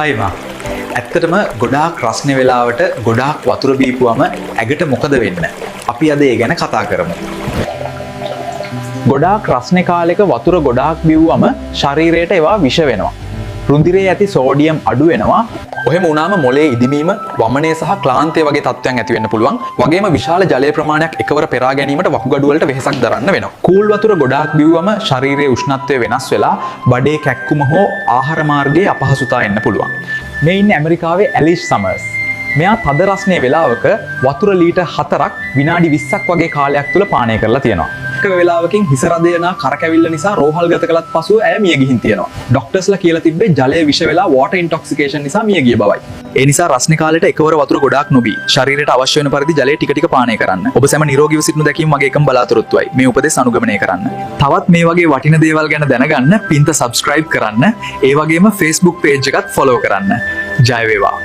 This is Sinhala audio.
හයිමා ඇත්තටම ගොඩාක් රස්නේ වෙලාවට ගොඩාක් වතුර බීපුවම ඇඟට මොකද වෙන්න? අපි අද ඒ ගැන කතා කරමු. ගොඩාක් රස්නේ කාලෙක වතුර ගොඩාක් බිව්වම ශරීරයට ඒවා විෂ වෙනවා. රුධිරයේ ඇති සෝඩියම් අඩු වෙනවා. ඔහෙම වුණාම මොලේ ඉදිමීම, වමනය සහ ක්ලාන්තය වගේ තත්ත්වයන් ඇති වෙන්න පුළුවන්. වගේම විශාල ජලය ප්‍රමාණයක් එකවර පෙරා ගැනීමට වකුගඩු වලට වෙහෙසක් දරන්න වෙනවා. කූල් වතුර ගොඩාක් බිව්වම ශරීරයේ උෂ්ණත්වය වෙනස් වෙලා බඩේ කැක්කුම හෝ ආහාර මාර්ගයේ අපහසුතාව එන්න පුළුවන්. මේ ඉන්නේ ඇමරිකාවේ ඇලිෂ් සමර්ස්. මෙයා තද රස්නේ වෙලාවක වතුර ලීටර් 4ක් විනාඩි 20ක් වගේ කාලයක් තුල පානය කරලා තියෙනවා. එක වෙලාවකින් හිස රදයනා කරකැවිල්ල නිසා රෝහල් ගත කළත් පසුව ඇය මිය ගිහින් තියෙනවා. ඩොක්ටර්ස්ලා කියලා තිබ්බේ ජලය විෂ වෙලා වෝටර් ඉන්ටොක්සිකේෂන් නිසා මිය ගිය බවයි. ඒ නිසා රස්නේ කාලෙට එකවර වතුර ගොඩාක් නොබී ශරීරයට අවශ්‍ය වෙන පරිදි ජලය ටික ටික පානය කරන්න. ඔබ සැම නිරෝගීව සිටිනු දැකීම මගේ එකම බලාපොරොත්තුවයි. මේ උපදෙස් අනුගමනය කරන්න. තවත් මේ වගේ වටින දේවල් ගැන දැනගන්න පින්ත subscribe කරන්න. ඒ වගේම Facebook page එකත් follow කරන්න. ජය වේවා.